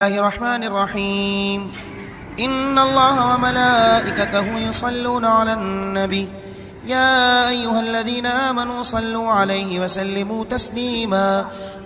الله الرحمن الرحيم. إن الله وملائكته يصلون على النبي يا أيها الذين آمنوا صلوا عليه وسلموا تسليما.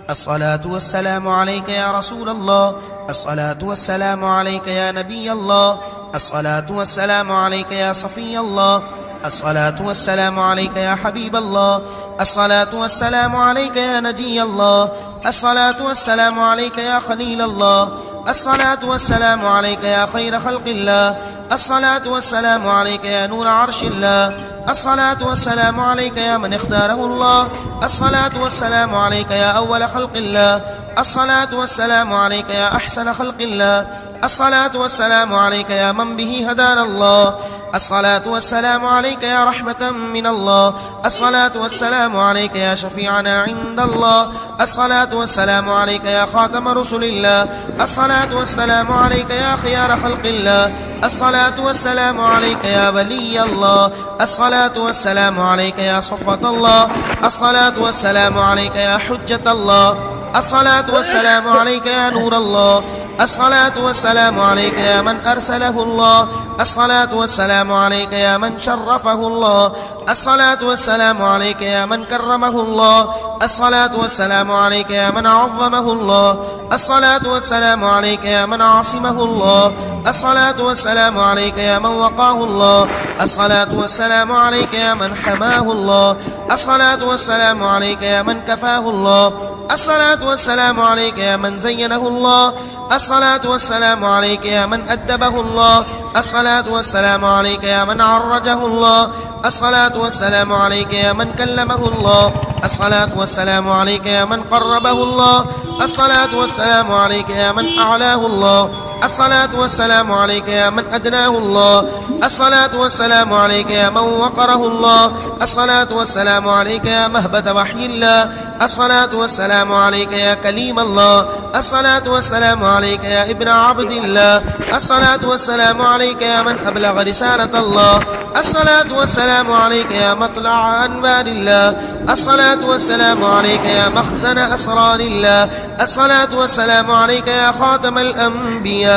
الصلاة والسلام عليك يا رسول الله، الصلاة والسلام عليك يا نبي الله، الصلاة والسلام عليك يا صفي الله، الصلاة والسلام عليك يا حبيب الله، الصلاة والسلام عليك يا نجي الله، الصلاة والسلام عليك يا خليل الله، الصلاة والسلام عليك يا خير خلق الله، الصلاة والسلام عليك يا نور عرش الله، الصلاة والسلام عليك يا من اختاره الله، الصلاة والسلام عليك يا أول خلق الله، الصلاة والسلام عليك يا أحسن خلق الله، الصلاة والسلام عليك يا من به هدانا الله، الصلاة والسلام عليك يا رحمة من الله، الصلاة والسلام عليك يا شفيعنا عند الله، الصلاة والسلام عليك يا خاتم رسل الله، الصلاة والسلام عليك يا خيار خلق الله، الصلاة والسلام عليك يا ولي الله، الصلاة والسلام عليك يا صفوة الله، الصلاة والسلام عليك يا حجة الله، الصلاة والسلام عليك يا نور الله، الصلاة والسلام عليك يا من أرسله الله، الصلاة والسلام عليك يا من شرفه الله، الصلاة والسلام عليك يا من كرمه الله، الصلاة والسلام عليك يا من عظمه الله، الصلاة والسلام عليك يا من عاصمه الله، الصلاة والسلام عليك يا من وقاه الله، الصلاة والسلام عليك يا من حماه الله، الصلاة والسلام عليك يا من كفاه الله، الصلاة والسلام عليك يا من زينه الله، الصلاة والسلام عليك يا من أدبه الله، الصلاة والسلام عليك يا من عرجه الله، الصلاة والسلام عليك يا من كلمه الله، الصلاة والسلام عليك يا من قربه الله، الصلاة والسلام عليك يا من أعلاه الله، الصلاة والسلام عليك يا من أدناه الله، الصلاة والسلام عليك يا من وقره الله، الصلاة والسلام عليك يا مهبة وحي الله، الصلاة والسلام عليك يا كليم الله، الصلاة والسلام عليك يا ابن عبد الله، الصلاة والسلام عليك يا من أبلغ رسالة الله، الصلاة والسلام عليك يا مطلع أنوار الله، الصلاة والسلام عليك يا مخزن أسرار الله، الصلاة والسلام عليك يا خاتم الأنبياء،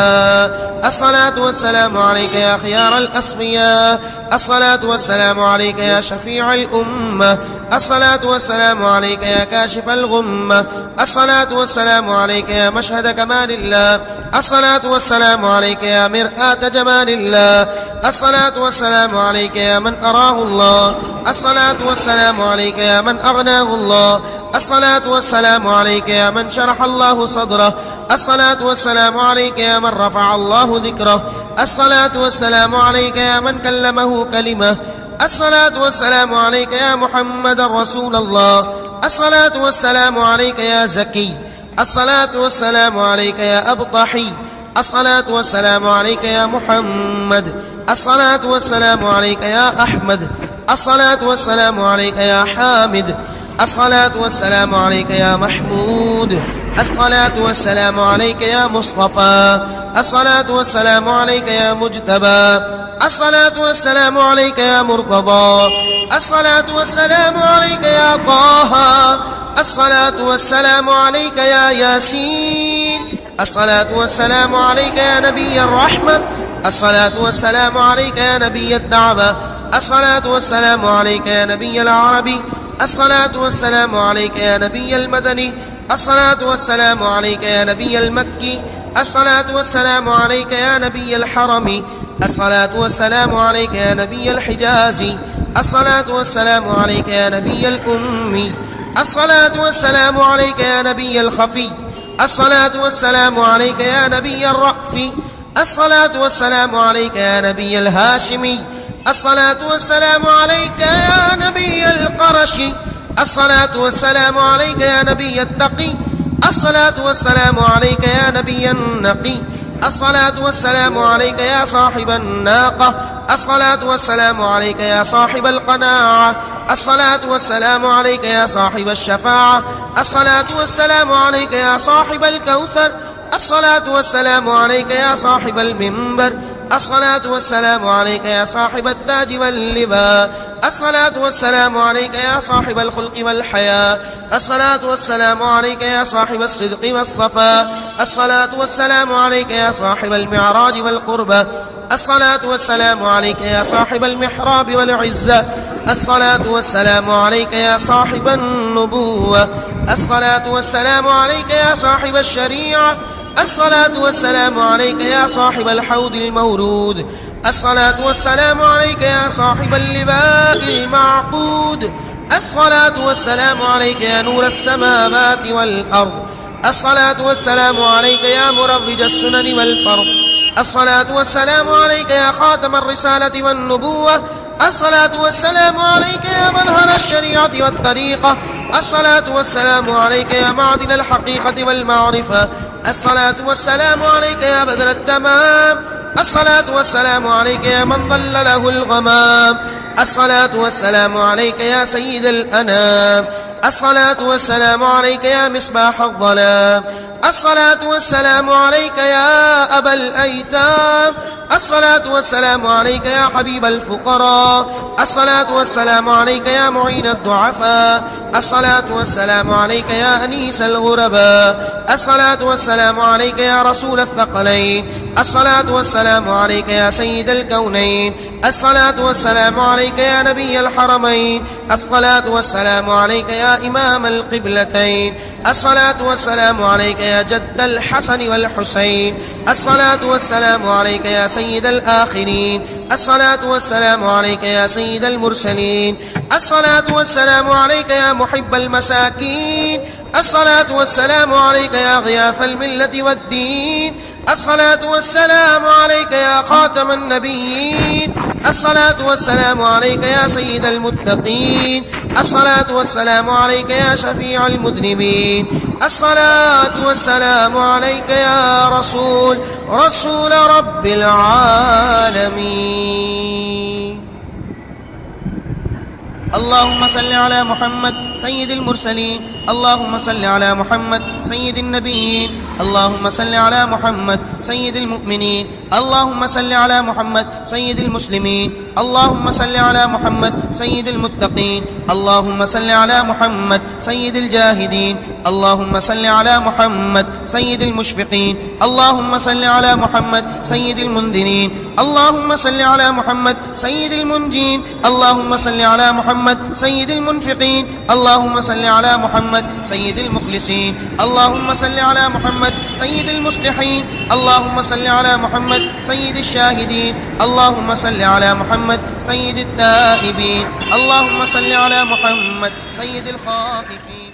الصلاة والسلام عليك يا خيار الأصفياء، الصلاة والسلام عليك يا شفيع الأمة، الصلاة والسلام عليك يا كاشف الغمة، الصلاة والسلام عليك يا مشهد كمال الله، الصلاة والسلام عليك يا مرآة جمال الله، الصلاة والسلام عليك يا من أراه الله، الصلاة والسلام عليك يا من أغناه الله، الصلاة والسلام عليك يا من شرح الله صدره، الصلاة والسلام عليك يا من رفع الله ذكره، الصلاة والسلام عليك يا من كلمه كلمة، الصلاة والسلام عليك يا محمد رسول الله، الصلاة والسلام عليك يا زكي، الصلاة والسلام عليك يا أبطحي، الصلاة والسلام عليك يا محمد، الصلاة والسلام عليك يا أحمد، الصلاة والسلام عليك يا حامد، الصلاة والسلام عليك يا محمود، الصلاة والسلام عليك يا مصطفى، الصلاة والسلام عليك يا مجتبى، الصلاة والسلام عليك يا مرتضى، الصلاة والسلام عليك يا طه، الصلاة والسلام عليك يا ياسين، الصلاة والسلام عليك يا نبي الرحمة، الصلاة والسلام عليك يا نبي الدعوة، الصلاة والسلام عليك يا نبي العربي، الصلاة والسلام عليك يا نبي المدني، الصلاة والسلام عليك يا نبي المكي، الصلاة والسلام عليك يا نبي الحرم، الصلاة والسلام عليك يا نبي الحجاز، الصلاة والسلام عليك يا نبي الأمي، الصلاة والسلام عليك يا نبي الخفي، الصلاة والسلام عليك يا نبي الرأف، الصلاة والسلام عليك يا نبي الهاشمي، الصلاة والسلام عليك يا نبي القرش، الصلاة والسلام عليك يا نبي التقي، الصلاة والسلام عليك يا نبي النقي، الصلاة والسلام عليك يا صاحب الناقة، الصلاة والسلام عليك يا صاحب القناعة، الصلاة والسلام عليك يا صاحب الشفاعة، الصلاة والسلام عليك يا صاحب الكوثر، الصلاة والسلام عليك يا صاحب المنبر، الصلاة والسلام عليك يا صاحب التاج واللواء، الصلاة والسلام عليك يا صاحب الخلق والحياة، الصلاة والسلام عليك يا صاحب الصدق والصفاء، الصلاة والسلام عليك يا صاحب المعراج والقربة، الصلاة والسلام عليك يا صاحب المحراب والعزة، الصلاة والسلام عليك يا صاحب النبوة، الصلاة والسلام عليك يا صاحب الشريعة، الصلاة والسلام عليك يا صاحب الحوض المورود، الصلاة والسلام عليك يا صاحب اللواء المعقود، الصلاة والسلام عليك يا نور السماوات والأرض، الصلاة والسلام عليك يا مرفج السنن والفرض، الصلاة والسلام عليك يا خاتم الرسالة والنبوة، الصلاة والسلام عليك يا مظهر الشريعة والطريقة، الصلاة والسلام عليك يا معدن الحقيقة والمعرفة، الصلاة والسلام عليك يا بدر التمام، الصلاة والسلام عليك يا من ظل له الغمام، الصلاة والسلام عليك يا سيد الأنام، الصلاة والسلام عليك يا مصباح الظلام، الصلاة والسلام عليك يا أبا الأيتام، الصلاة والسلام عليك يا حبيب الفقراء، الصلاة والسلام عليك يا معين الضعفاء، الصلاة والسلام عليك يا أنيس الغرباء، الصلاة والسلام عليك يا رسول الثقلين، الصلاة والسلام عليك يا سيد الكونين، الصلاة والسلام عليك يا نبي الحرمين، الصلاة والسلام عليك يا إمام القبلتين، الصلاة والسلام عليك يا جد الحسن والحسين، الصلاة والسلام عليك يا سيد الآخرين، الصلاة والسلام عليك يا سيد المرسلين، الصلاة والسلام عليك يا محب المساكين، الصلاة والسلام عليك يا غياث الملة والدين، الصلاة والسلام عليك يا خاتم النبيين، الصلاة والسلام عليك يا سيد المتقين، الصلاة والسلام عليك يا شفيع المذنبين، الصلاة والسلام عليك يا رسول رب العالمين. اللهم صل على محمد سيد المرسلين، اللهم صل على محمد سيد النبيين، اللهم صل على محمد سيد المؤمنين، اللهم صل على محمد سيد المسلمين، اللهم صل على محمد سيد المتقين، اللهم صل على محمد سيد الجاهدين، اللهم صل على محمد سيد المشفقين، اللهم صل على محمد سيد المنذرين، اللهم صل على محمد سيد المنجين، اللهم صل على محمد سيد المنفقين، اللهم صل على محمد سيد المخلصين، اللهم صل على محمد سيد المصلحين، اللهم صل على محمد سيد الشاهدين، اللهم صل على محمد سيد التائبين، اللهم صل على محمد سيد الخائفين.